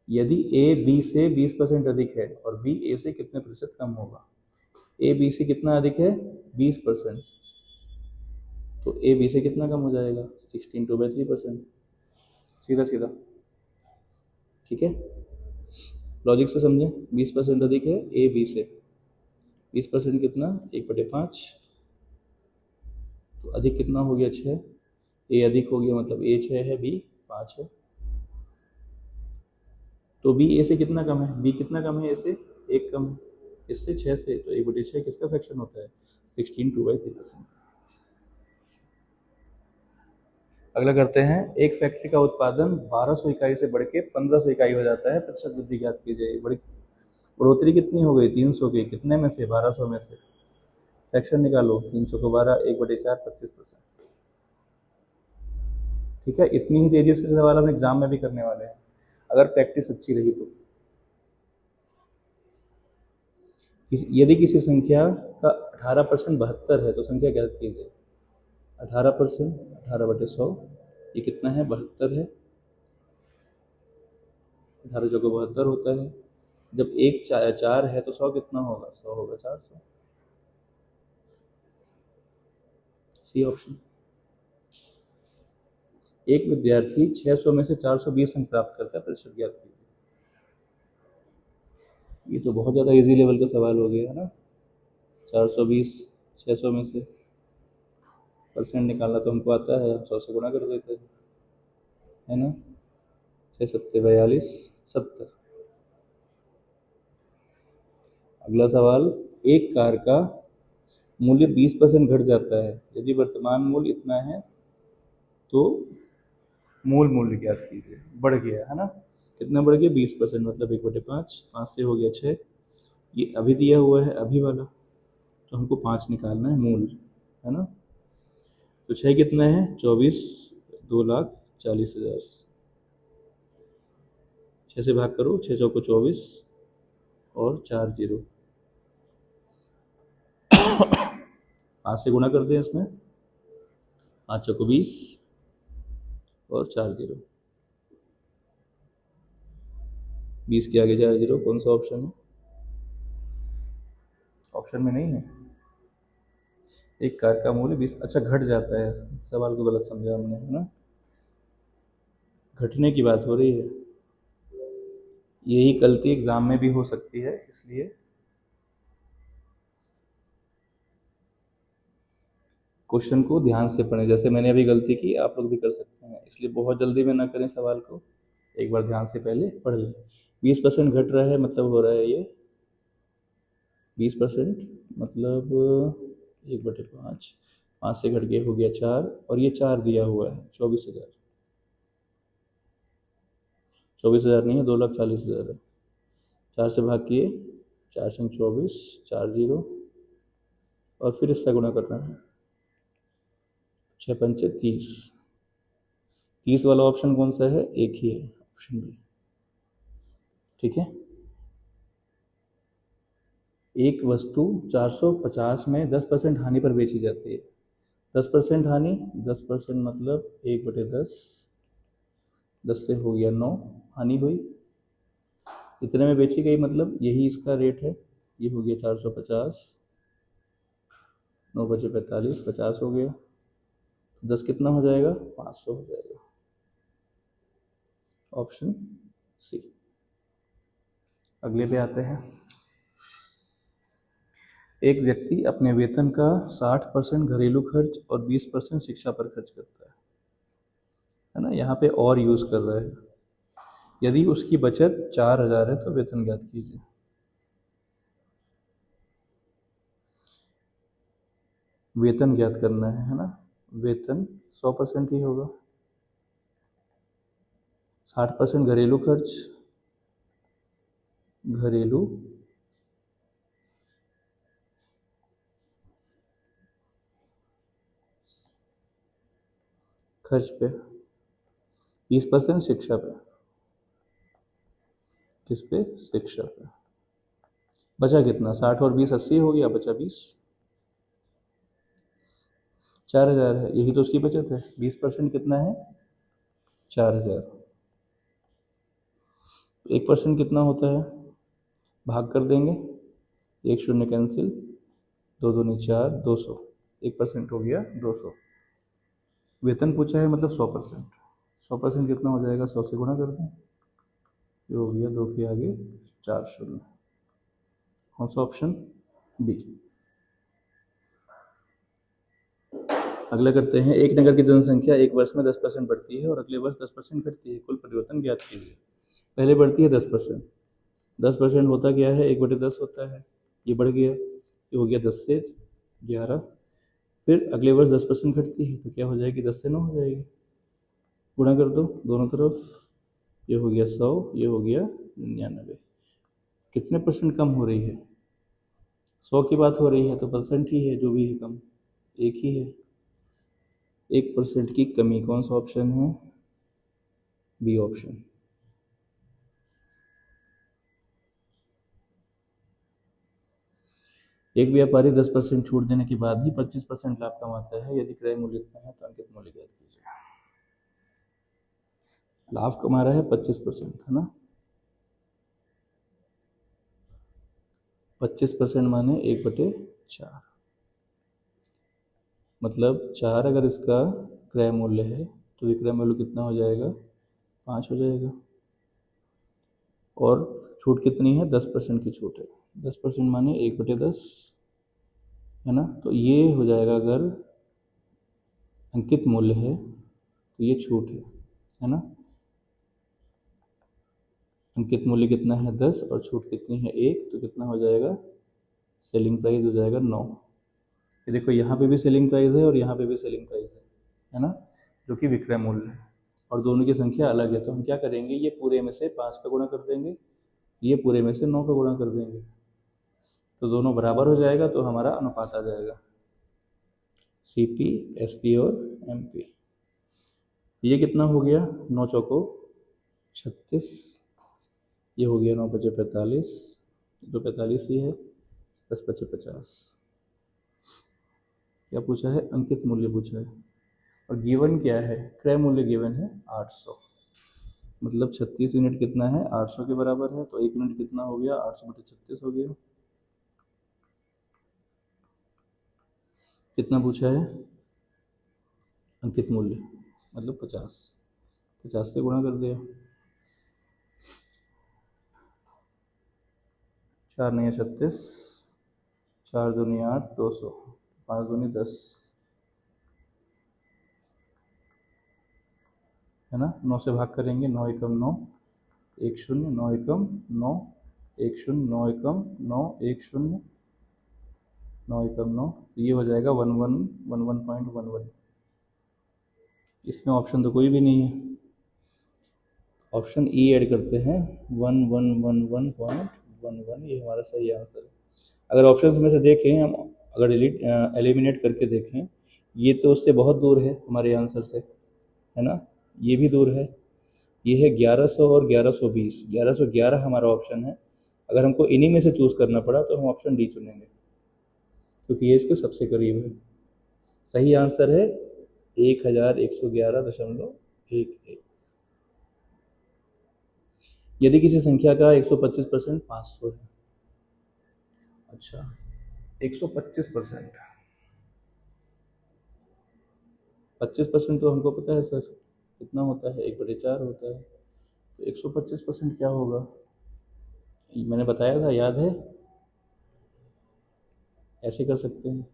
यदि ए बी से 20% अधिक है और बी ए से कितने प्रतिशत कम होगा? ए बी से कितना अधिक है? 20%। तो ए बी से कितना कम हो जाएगा? 16/3%। सीधा सीधा, ठीक है। लॉजिक से समझें। 20% अधिक है ए बी से। 20% कितना? 1/5। तो अधिक कितना हो गया? 6। ए अधिक हो गया, मतलब ए 6 है, बी 5 है। तो बी ए से कितना कम है? बी कितना कम है? ए से 1 कम है। इससे 6 से, तो 1/6 किसका फ्रैक्शन होता है? 16/2/3%। अगला करते हैं। एक फैक्ट्री का उत्पादन 1200 इकाई से बढ़ के 1500 इकाई हो जाता है, प्रतिशत वृद्धि ज्ञात कीजिए। बढ़ोतरी कितनी हो गई? 300 की। कितने में से? 1200 में से। फ्रैक्शन निकालो, 300 को 12, 1/4, 25%। ठीक है। इतनी ही तेजी से सवाल हम एग्जाम में भी करने वाले हैं, अगर प्रैक्टिस अच्छी रही तो। यदि किसी संख्या का 18% 72 है, तो संख्या ज्ञात कीजिए। 18%, 18/100, ये कितना है? 72 है। 18 चौको 72 होता है। जब एक 4 है तो 100 कितना होगा? 100 होगा 400। C option. एक विद्यार्थी 600 में से 420 अंक प्राप्त करता है, प्रतिशत ज्ञात कीजिए। ये तो बहुत ज़्यादा इजी लेवल का सवाल हो गया, है ना। 420 600 में से परसेंट निकालना तो हमको आता है, 100 से गुणा कर देते हैं, है ना। 6×7=42, 70। अगला सवाल। एक कार का मूल्य 20% घट जाता है, यदि वर्तमान मूल्य इतना है तो मूल मूल्य ज्ञात कीजिए। बढ़ गया, है ना। कितना बढ़ गया? 20%, मतलब 1/5। 5 से हो गया 6। ये अभी दिया हुआ है, अभी वाला, तो हमको 5 निकालना है मूल, है ना। तो 6 कितना है? 24, 2,40,000। 6 से भाग करो, 6 चौको 24 और 4 जीरो। 5 से गुणा कर दें इसमें, 5 चौको 20 और 4 जीरो। 20 के आगे 4 जीरो, कौन सा ऑप्शन है? ऑप्शन में नहीं है। एक कार का मूल्य 20, अच्छा घट जाता है, सवाल को गलत समझा हमने, है ना। घटने की बात हो रही है। यही गलती एग्ज़ाम में भी हो सकती है, इसलिए क्वेश्चन को ध्यान से पढ़ें। जैसे मैंने अभी गलती की, आप लोग भी कर सकते हैं, इसलिए बहुत जल्दी में ना करें सवाल को, एक बार ध्यान से पहले पढ़ लें। 20% घट रहा है मतलब हो रहा है ये 20%, मतलब 1/5, 5 से घट के हो गया 4, और ये 4 दिया हुआ है 24,000। 24,000 नहीं है, 2,40,000 है। 4 से भाग किए, 4 संग 24, 4 जीरो, और फिर इससे गुणा करना है, 6 पंचे 30। 30 वाला ऑप्शन कौन सा है? एक ही है, ऑप्शन बी। ठीक है। एक वस्तु 450 में 10% हानि पर बेची जाती है। 10% हानि, 10% मतलब 1/10, 10 से हो गया 9, हानि हुई। इतने में बेची गई, मतलब यही इसका रेट है। ये हो गया 450, 9 बचे 45, 50 हो गया। 10 कितना हो जाएगा? 500 हो जाएगा, ऑप्शन सी। अगले पे आते हैं। एक व्यक्ति अपने वेतन का 60% घरेलू खर्च और 20% शिक्षा पर खर्च करता है ना। यहाँ पे और यूज़ कर रहा है। यदि उसकी बचत 4,000 है तो वेतन ज्ञात कीजिए। वेतन ज्ञात करना है ना। वेतन 100% ही होगा। 60% घरेलू खर्च, घरेलू खर्च पे, 20% शिक्षा पे। किस पे? शिक्षा पे। बचा कितना? 60 और 20 80 हो गया, बचा 20। 4,000 है, यही तो उसकी बचत है। 20% कितना है? 4,000। 1% कितना होता है? भाग कर देंगे, एक शून्य कैंसिल, दो दूनी 4, 200। 1% हो गया 200। वेतन पूछा है मतलब 100%। 100% कितना हो जाएगा? 100 से गुणा कर दें, ये हो गया 2 के आगे 4 शून्य। कौन सा? Option B. अगला करते हैं। एक नगर की जनसंख्या एक वर्ष में 10% बढ़ती है और अगले वर्ष 10% घटती है, कुल परिवर्तन ज्ञात कीजिए। पहले बढ़ती है 10%। 10% होता क्या है? 1/10 होता है। ये बढ़ गया, ये हो गया 10 से 11। फिर अगले वर्ष 10% घटती है तो क्या हो जाएगी? 10 से 9 हो जाएगी। गुणा कर दो दोनों तरफ, ये हो गया 100, ये हो गया 99। कितने परसेंट कम हो रही है? 100 की बात हो रही है तो परसेंट ही है जो भी है कम, एक ही है। 1% की कमी। कौन सा ऑप्शन है? B option. एक व्यापारी 10% छूट देने के बाद भी 25% लाभ कमाता है। यदि क्रय मूल्य इतना है तो अंकित मूल्य ज्ञात कीजिए। लाभ कमा रहा है 25%, है ना। 25% माने 1/4, मतलब 4 अगर इसका क्रय मूल्य है तो विक्रय मूल्य कितना हो जाएगा? 5 हो जाएगा। और छूट कितनी है? 10% की छूट है। 10% माने 1/10, है ना। तो ये हो जाएगा, अगर अंकित मूल्य है तो ये छूट है ना। अंकित मूल्य कितना है? 10, और छूट कितनी है? 1, तो कितना हो जाएगा? सेलिंग प्राइस हो जाएगा 9। ये देखो, यहाँ पे भी सेलिंग प्राइस है और यहाँ पे भी सेलिंग प्राइस है ना, जो कि विक्रय मूल्य है, और दोनों की संख्या अलग है। तो हम क्या करेंगे? ये पूरे में से 5 का गुणा कर देंगे, ये पूरे में से 9 का गुणा कर देंगे, तो दोनों बराबर हो जाएगा, तो हमारा अनुपात आ जाएगा सीपी, एसपी और एमपी। ये कितना हो गया? 9 चौको 36, ये हो गया 9 बचे 45, तो 45 ही है, 10 बचे 50। क्या पूछा है? अंकित मूल्य पूछा है। और गिवन क्या है? क्रय मूल्य गिवन है 800, मतलब 36 यूनिट कितना है? 800 के बराबर है। तो 1 यूनिट कितना हो गया? 800/36 हो गया। कितना पूछा है? अंकित मूल्य मतलब 50। 50 से गुणा कर दिया, 4 नहीं 36, 4 दूनी 8, 200, 5 दूनी 10, है ना। 9 से भाग करेंगे, 9 एकम 9, 1 शून्य, 9 एकम 9, 1 शून्य, 9 एकम 9, 1 शून्य, 9 एकम 9, तो ये हो जाएगा 1111.11। इसमें ऑप्शन तो कोई भी नहीं है, ऑप्शन ई ऐड करते हैं, 1111.11, ये हमारा सही आंसर है। अगर ऑप्शन में से देखें हम, अगर एलिमिनेट करके देखें, ये तो उससे बहुत दूर है हमारे आंसर से, है ना। ये भी दूर है, ये है 1100 और 1120, 1111 हमारा ऑप्शन है। अगर हमको इन्हीं में से चूज़ करना पड़ा तो हम ऑप्शन डी चुनेंगे, क्योंकि ये इसके सबसे करीब है। सही आंसर है 1111.11। यदि किसी संख्या का 125% 500 है, अच्छा 125%, 25% तो हमको पता है सर कितना होता है, 1/4 होता है, तो 125% क्या होगा, मैंने बताया था, याद है। ऐसे कर सकते हैं,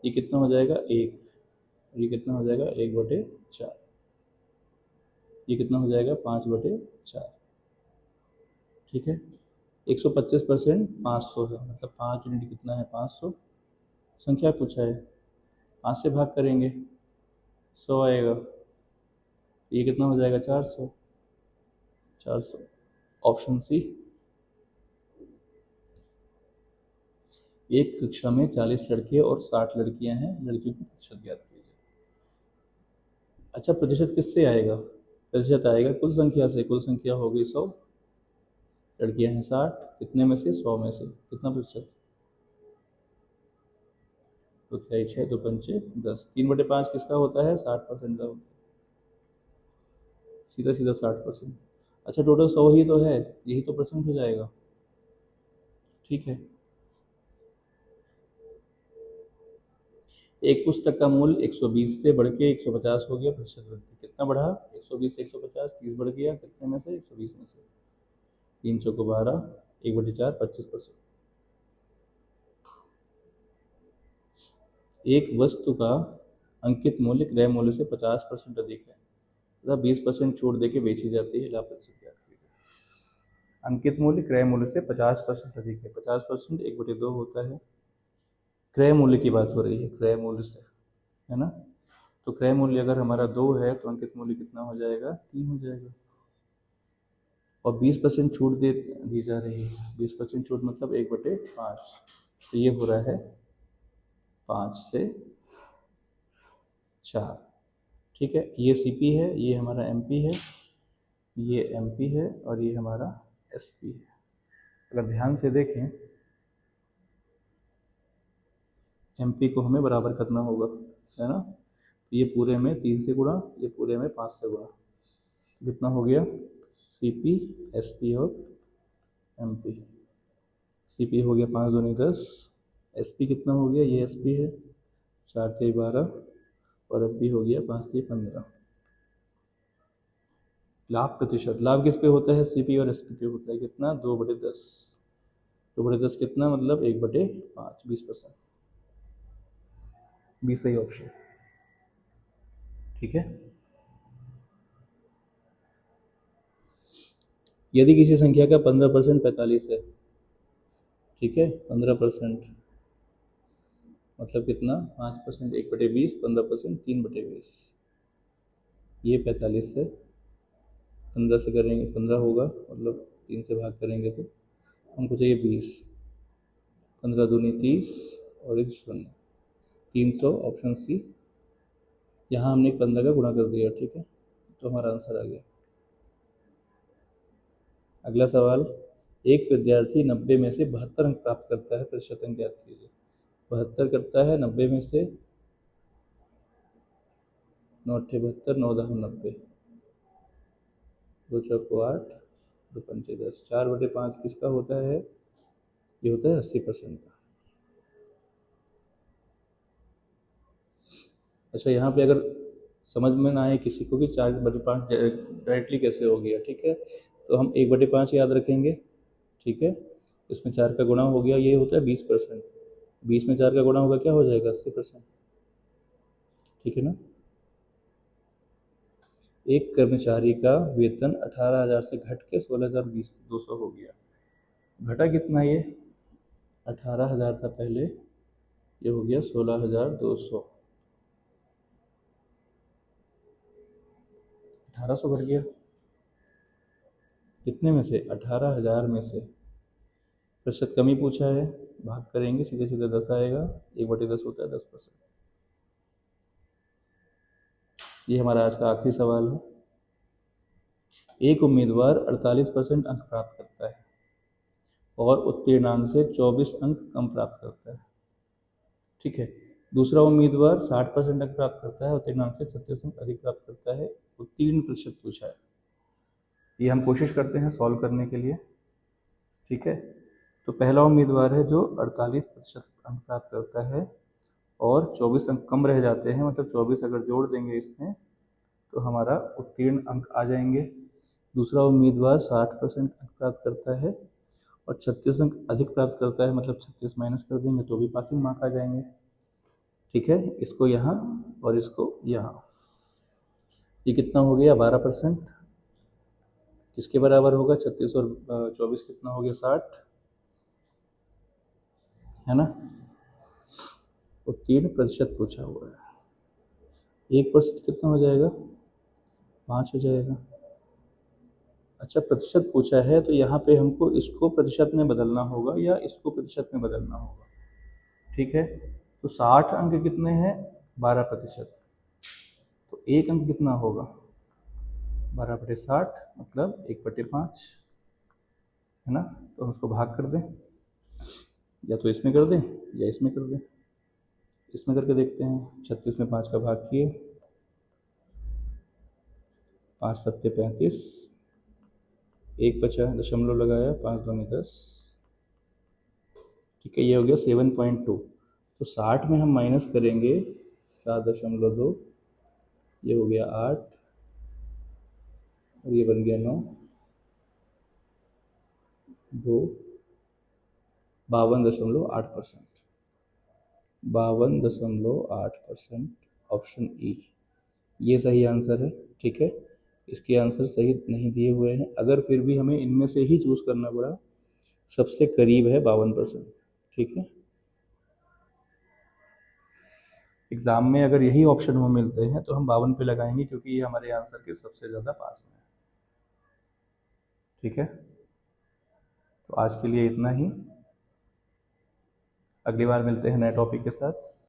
ये कितना हो जाएगा 1, ये कितना हो जाएगा 1/4, ये कितना हो जाएगा 5/4, ठीक है। 125% 500 है, मतलब 5 यूनिट कितना है 500, संख्या पूछा है, 5 से भाग करेंगे 100 आएगा, ये कितना हो जाएगा 400, 400, ऑप्शन सी। एक कक्षा में 40 लड़के और 60 लड़कियां हैं, लड़कियों की प्रतिशत ज्ञात कीजिए। अच्छा, प्रतिशत किससे आएगा, प्रतिशत आएगा कुल संख्या से, कुल संख्या होगी 100, लड़कियां हैं 60, कितने में से 100 में से, कितना प्रतिशत, तो 6 2 पंचे 10, 3/5 किसका होता है 60% का होता है, सीधा सीधा 60%। अच्छा टोटल 100 ही तो है, यही तो परसेंट हो जाएगा, ठीक है। एक पुस्तक का मूल्य 120 से बढ़ के 150 हो गया, प्रतिशत वृद्धि कितना बढ़ा, 120 से 150, 30 बढ़ गया, कितने में से 120 में से, 3 चौको 12, 1/4, 25%। एक वस्तु का अंकित मूल्य क्रय मूल्य से 50% अधिक है तथा 20% छूट देके बेची जाती है, लाभ प्रतिशत ज्ञात कीजिए। अंकित मूल्य क्रय मूल्य से 50% अधिक है, 50% 1/2 होता है, क्रय मूल्य की बात हो रही है, क्रय मूल्य से, है ना। तो क्रय मूल्य अगर हमारा 2 है तो अंकित मूल्य कितना हो जाएगा 3 हो जाएगा, और 20% छूट दी जा रही है, 20% छूट मतलब 1/5, तो ये हो रहा है 5 से 4, ठीक है। ये सीपी है, ये हमारा एमपी है, ये एमपी है, और ये हमारा एसपी है। अगर ध्यान से देखें, एमपी को हमें बराबर करना होगा, है ना। ये पूरे में 3 से गुणा, ये पूरे में 5 से गुणा, कितना हो गया सीपी, एसपी और एमपी। सीपी हो गया 5 दूनी 10, एसपी कितना हो गया, ये एसपी है 4 3 12, और एमपी हो गया 5 3 15। लाभ प्रतिशत, लाभ किस पे होता है, सीपी और एसपी पे होता है, कितना 2/10, 2/10 कितना मतलब 1/5, 20%, 20 सही ऑप्शन, ठीक है। यदि किसी संख्या का 15% 45 है, ठीक है, 15% मतलब कितना 5%, 1/20, 15% 3/20, ये 45 है, 15 से करेंगे 15 होगा, मतलब 3 से भाग करेंगे तो हमको चाहिए 20, 15 दूनी 30 और 1 शून्य, 300, ऑप्शन सी। यहाँ हमने 15 का गुणा कर दिया, ठीक है, तो हमारा आंसर आ गया। अगला सवाल, एक विद्यार्थी 90 में से 72 अंक प्राप्त करता है, प्रतिशत अंक ज्ञात कीजिए। 72 करता है 90 में से, 9 अट्ठे 72, 9 दह 90, 2 चौको 8, 2 पंचे 10, 4/5 किसका होता है, ये होता है 80% का। अच्छा यहाँ पे अगर समझ में ना आए किसी को कि 4/5 डायरेक्टली कैसे हो गया, ठीक है। तो हम 1/5 याद रखेंगे, ठीक है। इसमें 4 का गुणा हो गया, ये होता है 20%। 20 में 4 का गुणा होगा, क्या हो जाएगा? 80%, ठीक है ना। एक कर्मचारी का वेतन 18,000 से घट के 16,200 हो गया। घटा कितना ये? 18,000 था पहले, ये हो गया 16,200। 1800 घट गया कितने में से? 18,000 में से। प्रतिशत कमी पूछा है, भाग करेंगे, सीधे सीधे 10 आएगा। 1/10 होता है 10%। ये हमारा आज का आखिरी सवाल है। एक उम्मीदवार 48% अंक प्राप्त करता है और उत्तीर्णांक से 24 अंक कम प्राप्त करता है, ठीक है। दूसरा उम्मीदवार 60% अंक प्राप्त करता है, उत्तीर्णांक से 36 अंक अधिक प्राप्त करता है। उत्तीर्ण प्रतिशत पूछा है, ये हम कोशिश करते हैं सॉल्व करने के लिए, ठीक है। तो पहला उम्मीदवार है जो 48% अंक प्राप्त करता है और 24 अंक कम रह जाते हैं, मतलब 24 अगर जोड़ देंगे इसमें तो हमारा उत्तीर्ण अंक आ जाएंगे। दूसरा उम्मीदवार 60% अंक प्राप्त करता है और 36 अंक अधिक प्राप्त करता है, मतलब 36 माइनस कर देंगे तो भी पासिंग मार्क आ जाएंगे, ठीक है। इसको यहाँ और इसको यहाँ। ये कितना हो गया? 12%। किसके बराबर होगा? 36 और 24 कितना हो गया? 60, है ना। उत्तीर्ण प्रतिशत पूछा हुआ है। 1% कितना हो जाएगा? 5 हो जाएगा। अच्छा, प्रतिशत पूछा है तो यहाँ पे हमको इसको प्रतिशत में बदलना होगा या इसको प्रतिशत में बदलना होगा, ठीक है। तो 60 अंक कितने हैं? 12%। तो एक अंक कितना होगा? 12/60 मतलब 1/5, है ना। तो हम उसको भाग कर दें, या तो इसमें कर दें या इसमें कर दें। इसमें करके देखते हैं। 36 में 5 का भाग किए, 5 सत्ते 35, एक बचा, दशमलव लगाया, 5 दूनी 10, ठीक है। ये हो गया 7.2। तो 60 में हम माइनस करेंगे 7.2, ये हो गया 8 और ये बन गया 9, 2, 52.8%। 52.8%, ऑप्शन ई, ये सही आंसर है, ठीक है। इसके आंसर सही नहीं दिए हुए हैं। अगर फिर भी हमें इनमें से ही चूज करना पड़ा, सबसे करीब है 52%, ठीक है। एग्जाम में अगर यही ऑप्शन हमें मिलते हैं तो हम 52 पे लगाएंगे, क्योंकि ये हमारे आंसर के सबसे ज़्यादा पास में है, ठीक है। तो आज के लिए इतना ही, अगली बार मिलते हैं नए टॉपिक के साथ।